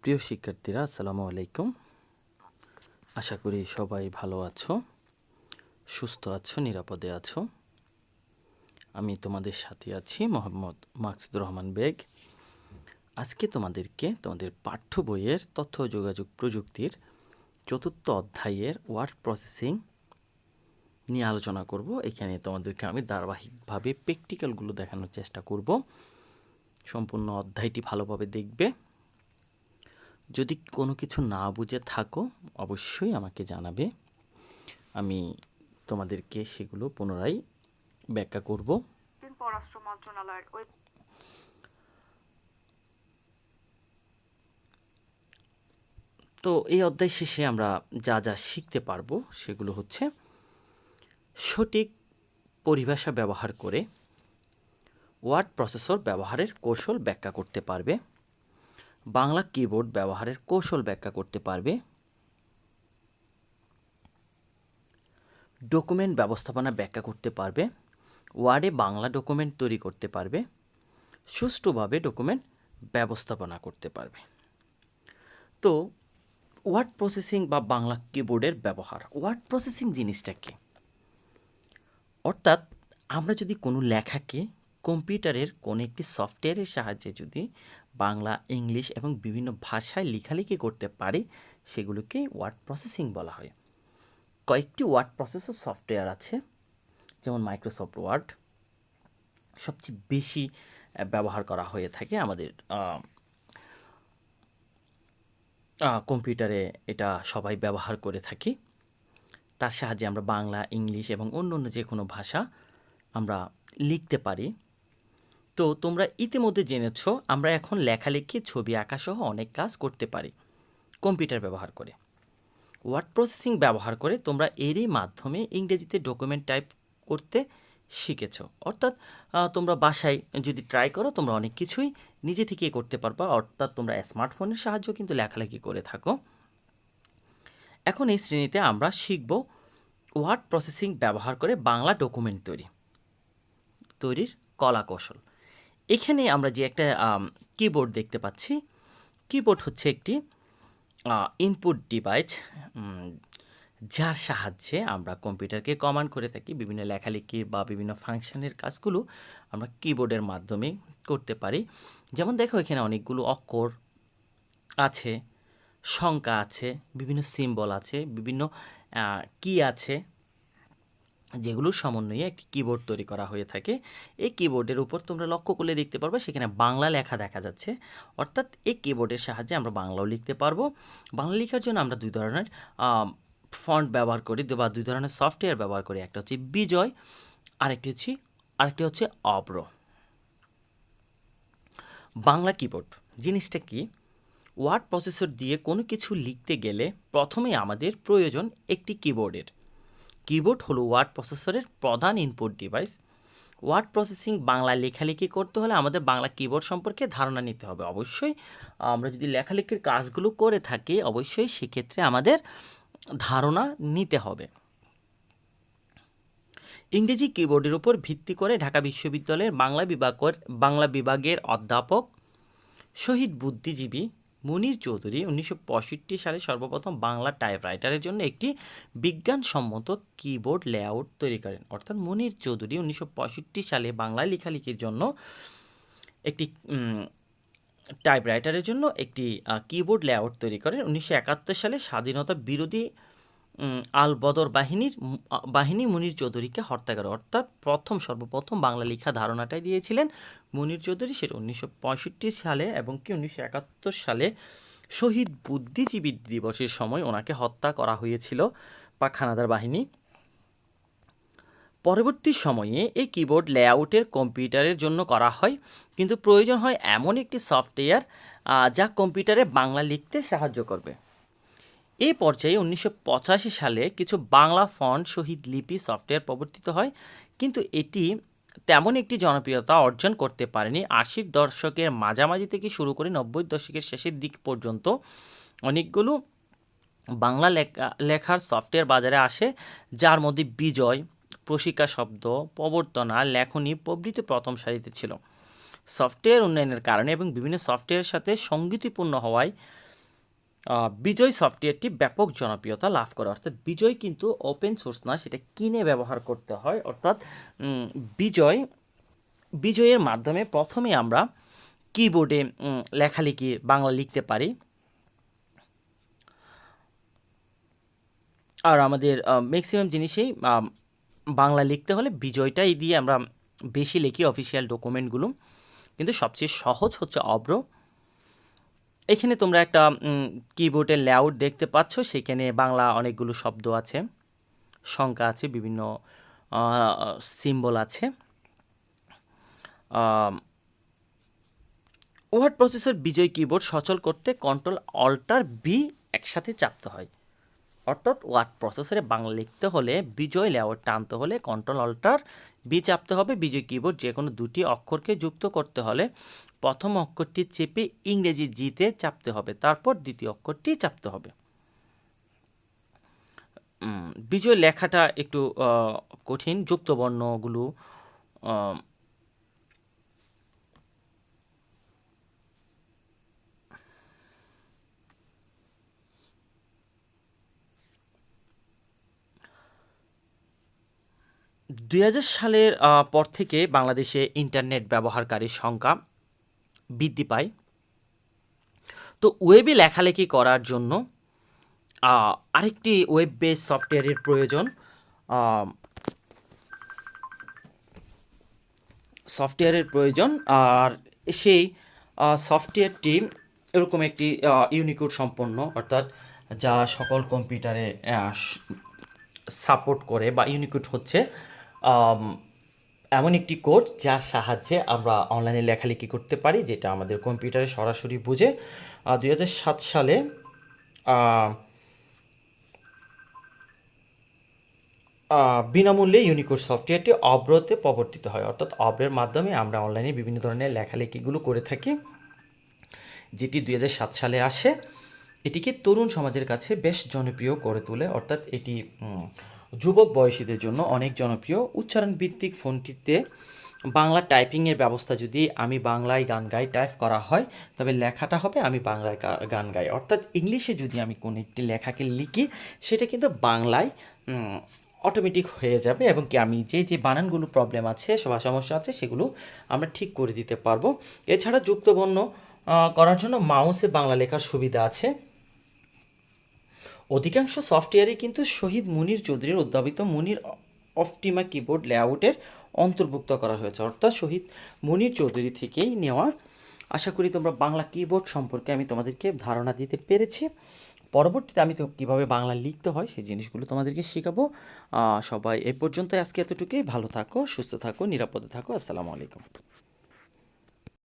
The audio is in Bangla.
প্রিয় শিক্ষার্থীরা, আসসালামু আলাইকুম। আশা করি সবাই ভালো আছো, সুস্থ আছো, নিরাপদে আছো। আমি তোমাদের সাথে আছি, মোহাম্মদ মাকসুদুর রহমান বেগ। আজকে তোমাদের পাঠ্য বইয়ের তথ্য ও যোগাযোগ প্রযুক্তির ৪র্থ অধ্যায়ের ওয়ার্ড প্রসেসিং নিয়ে আলোচনা করব। এখানে তোমাদেরকে আমি ধারাবাহিকভাবে প্র্যাকটিক্যালগুলো দেখানোর চেষ্টা করব। সম্পূর্ণ অধ্যায়টি ভালোভাবে দেখবে। যদি কোনো কিছু না বুঝে থাকো অবশ্যই আমাকে জানাবে, আমি তোমাদেরকে সেগুলো পুনরায় ব্যাখ্যা করব। পররাষ্ট্র মন্ত্রণালয়ের তো এই অধ্যায় শেষে আমরা যা যা শিখতে পারবো সেগুলো হচ্ছে সঠিক পরিভাষা ব্যবহার করে ওয়ার্ড প্রসেসর ব্যবহারের কৌশল ব্যাখ্যা করতে পারবে, বাংলা কিবোর্ড ব্যবহারের কৌশল ব্যাখ্যা করতে পারবে, ডকুমেন্ট ব্যবস্থাপনা ব্যাখ্যা করতে পারবে, ওয়ার্ডে বাংলা ডকুমেন্ট তৈরি করতে পারবে, সুষ্ঠুভাবে ডকুমেন্ট ব্যবস্থাপনা করতে পারবে। তো ওয়ার্ড প্রসেসিং বা বাংলা কিবোর্ডের ব্যবহার। ওয়ার্ড প্রসেসিং জিনিসটা কি? অর্থাৎ আমরা যদি কোনো লেখাকে কম্পিউটারের কোনো একটি সফটওয়্যারের সাহায্যে যদি বাংলা, ইংলিশ এবং বিভিন্ন ভাষায় লেখালেখি করতে পারি, সেগুলোকে ওয়ার্ড প্রসেসিং বলা হয়। কয়েকটি ওয়ার্ড প্রসেসর সফটওয়্যার আছে, যেমন মাইক্রোসফট ওয়ার্ড সবচেয়ে বেশি ব্যবহার করা হয়ে থাকে আমাদের কম্পিউটারে, এটা সবাই ব্যবহার করে থাকি। তার সাহায্যে আমরা বাংলা, ইংলিশ এবং অন্য যে কোনো ভাষা আমরা লিখতে পারি। তো তোমরা ইতিমধ্যে জেনেছ আমরা এখন লেখালেখি, ছবি আঁকা সহ অনেক কাজ করতে পারি কম্পিউটার ব্যবহার করে। ওয়ার্ড প্রসেসিং ব্যবহার করে তোমরা এরই মাধ্যমে ইংরেজিতে ডকুমেন্ট টাইপ করতে শিখেছ। অর্থাৎ তোমরা বাসায় যদি ট্রাই করো তোমরা অনেক কিছুই নিজে থেকে করতে পারবা। অর্থাৎ তোমরা স্মার্টফোনের সাহায্যে কিন্তু লেখালেখি করে থাকো। এখন এই শ্রেণীতে আমরা শিখব ওয়ার্ড প্রসেসিং ব্যবহার করে বাংলা ডকুমেন্ট তৈরির কলা কৌশল। এখানে আমরা যে একটা কিবোর্ড দেখতে পাচ্ছি, কিবোর্ড হচ্ছে একটি ইনপুট ডিভাইস, যার সাহায্যে আমরা কম্পিউটারকে কমান্ড করে থাকি। বিভিন্ন লেখালেখি বা বিভিন্ন ফাংশনের কাজগুলো আমরা কিবোর্ডের মাধ্যমে করতে পারি। যেমন দেখো এখানে অনেকগুলো অক্ষর আছে, সংখ্যা আছে, বিভিন্ন সিম্বল আছে, বিভিন্ন কি আছে, যেগুলোর সমন্বয়ে একটি কিবোর্ড তৈরি করা হয়ে থাকে। এই কিবোর্ডের উপর তোমরা লক্ষ্য করলে দেখতে পারবে সেখানে বাংলা লেখা দেখা যাচ্ছে। অর্থাৎ এই কিবোর্ডের সাহায্যে আমরা বাংলাও লিখতে পারবো। বাংলা লেখার জন্য আমরা দুই ধরনের ফন্ট ব্যবহার করি বা দুই ধরনের সফটওয়্যার ব্যবহার করি। একটা হচ্ছে বিজয়, আরেকটি হচ্ছে অব্র। বাংলা কিবোর্ড জিনিসটা কি? ওয়ার্ড প্রসেসর দিয়ে কোনো কিছু লিখতে গেলে প্রথমেই আমাদের প্রয়োজন একটি কিবোর্ডের। কিবোর্ড হলো ওয়ার্ড প্রসেসরের প্রধান input device. Word processing Bangla লেখালেখি করতে হলে আমাদের বাংলা কিবোর্ড সম্পর্কে ধারণা নিতে হবে। অবশ্যই আমরা যদি লেখালেখির কাজগুলো করে থাকি অবশ্যই সেক্ষেত্রে আমাদের ধারণা নিতে হবে। ইংরেজি কিবোর্ডের উপর ভিত্তি করে ঢাকা বিশ্ববিদ্যালয়ের বাংলা বিভাগের অধ্যাপক শহীদ বুদ্ধিজীবী মুনির চৌধুরী 1965 সালে সর্বপ্রথম বাংলা টাইপরাইটারের জন্য একটি বিজ্ঞানসম্মত কিবোর্ড লেআউট তৈরি করেন। অর্থাৎ মুনির চৌধুরী 1965 সালে বাংলায় লেখালেখির জন্য একটি টাইপরাইটারের জন্য একটি কিবোর্ড লেআউট তৈরি করেন। 1971 সালে স্বাধীনতা বিরোধী আল বদর বাহিনী মুনির চৌধুরীকে হত্যা করে। অর্থাৎ সর্বপ্রথম বাংলা লেখা ধারণাটাই দিয়েছিলেন মুনির চৌধুরী। সেটা 1965 সালে এবং 1971 সালে শহীদ বুদ্ধিজীবী দিবসের সময় ওনাকে হত্যা করা হয়েছিল পাক হানাদার বাহিনী। পরবর্তী সময়ে এই কিবোর্ড লেআউটের কম্পিউটারের জন্য করা হয়, কিন্তু প্রয়োজন হয় এমন একটি সফটওয়্যার যা কম্পিউটারে বাংলা লিখতে সাহায্য করবে। এই পর্যায়ে 1985 সালে কিছু বাংলা ফন্ট শহীদ লিপি সফটওয়্যার প্রবর্তিত হয়, কিন্তু এটি তেমন একটি জনপ্রিয়তা অর্জন করতে পারেনি। 80 দশকের মাঝামাঝি থেকে শুরু করে 90 দশকের শেষের দিক পর্যন্ত অনেকগুলো বাংলা লেখার সফটওয়্যার বাজারে আসে, যার মধ্যে বিজয়, প্রশিকা শব্দ, প্রবর্তনা, লেখনী প্রভৃতি প্রথম সারিতে ছিল। সফটওয়্যার উন্নয়নের কারণে এবং বিভিন্ন সফটওয়্যারের সাথে সঙ্গতিপূর্ণ হওয়ায় বিজয় সফটওয়্যারটি ব্যাপক জনপ্রিয়তা লাভ করে, অর্থাৎ বিজয় কিন্তু ওপেন সোর্স না, সেটা কিনে ব্যবহার করতে হয়। অর্থাৎ উম, বিজয় বিজয়ের মাধ্যমে প্রথমে আমরা কিবোর্ডে লেখালেখি বাংলা লিখতে পারি, আর আমাদের ম্যাক্সিমাম জিনিসেই বাংলা লিখতে হলে বিজয়টাই দিয়ে আমরা বেশি লিখি অফিসিয়াল ডকুমেন্টগুলো। কিন্তু সবচেয়ে সহজ হচ্ছে অব্র। এখানে তোমরা একটা কিবোর্ডের লেআউট দেখতে পাচ্ছ, সেখানে বাংলা অনেকগুলো শব্দ আছে, সংখ্যা আছে, বিভিন্ন সিম্বল আছে। ওয়ার্ড প্রসেসর বিজয় কিবোর্ড সচল করতে কন্ট্রোল অল্টার বি একসাথে চাপতে হয়। অর্থাৎ ওয়ার্ড প্রসেসরে বাংলা লিখতে হলে বিজয় লেআউট টানতে হলে কন্ট্রোল অল্টার বি চাপতে হবে। বিজয় কিবোর্ড যে কোনো দুটি অক্ষরকে যুক্ত করতে হলে প্রথম অক্ষরটি চেপে ইংরেজি জিতে চাপতে হবে, তারপর দ্বিতীয় অক্ষরটি চাপতে হবে। বিজয় লেখাটা একটু কঠিন, যুক্তবর্ণগুলো আহ, 2000 সালের পর থেকে বাংলাদেশে ইন্টারনেট ব্যবহারকারীর সংখ্যা বৃদ্ধি পায়। তো ওয়েবে লেখালেখি করার জন্য আরেকটি ওয়েব বেস সফটওয়্যারের প্রয়োজন। আহ, আর সেই সফটওয়্যারটি এরকম একটি ইউনিকোড সম্পন্ন, অর্থাৎ যা সকল কম্পিউটারে সাপোর্ট করে, বা ইউনিকোড হচ্ছে আম, এমন একটি কোড যার সাহায্যে আমরা অনলাইনে লেখালেখি করতে পারি, যেটা আমাদের কম্পিউটারে সরাসরি বুঝে। 2007 সালে বিনামূল্যে ইউনিকোড সফটওয়্যারটি অব্রতে প্রবর্তিত হয়, অর্থাৎ অব্রের মাধ্যমে আমরা অনলাইনে বিভিন্ন ধরনের লেখালেখিগুলো করে থাকি, যেটি 2007 সালে আসে। এটিকে তরুণ সমাজের কাছে বেশ জনপ্রিয় করে তোলে, অর্থাৎ এটি যুবক বয়সীদের জন্য অনেক জনপ্রিয়। উচ্চারণ ভিত্তিক ফোনটিতে বাংলা টাইপিংয়ের ব্যবস্থা, যদি আমি বাংলায় গান গাই টাইপ করা হয়, তবে লেখাটা হবে আমি বাংলায় গান গাই। অর্থাৎ ইংলিশে যদি আমি কোনো একটি লেখাকে লিখি, সেটা কিন্তু বাংলায় অটোমেটিক হয়ে যাবে, এবং কি আমি যে বানানগুলো প্রবলেম আছে বা সমস্যা আছে সেগুলো আমরা ঠিক করে দিতে পারবো। এছাড়া যুক্তবর্ণ করার জন্য মাউসে বাংলা লেখার সুবিধা আছে। অধিকাংশ সফটওয়্যারে কিন্তু শহীদ মুনীর চৌধুরীর উদ্ভাবিত মুনীর অপটিমা কিবোর্ড লেআউটের অন্তর্ভুক্ত করা হয়েছে, অর্থাৎ শহীদ মুনীর চৌধুরী থেকেই নেওয়া। আশা করি তোমরা বাংলা কিবোর্ড সম্পর্কে আমি তোমাদেরকে ধারণা দিতে পেরেছি। পরবর্তীতে আমি তো কীভাবে বাংলা লিখতে হয় সেই জিনিসগুলো তোমাদেরকে শেখাবো। সবাই এ পর্যন্ত আজকে এতটুকুই। ভালো থাকো, সুস্থ থাকো, নিরাপদে থাকো। আসসালামু আলাইকুম।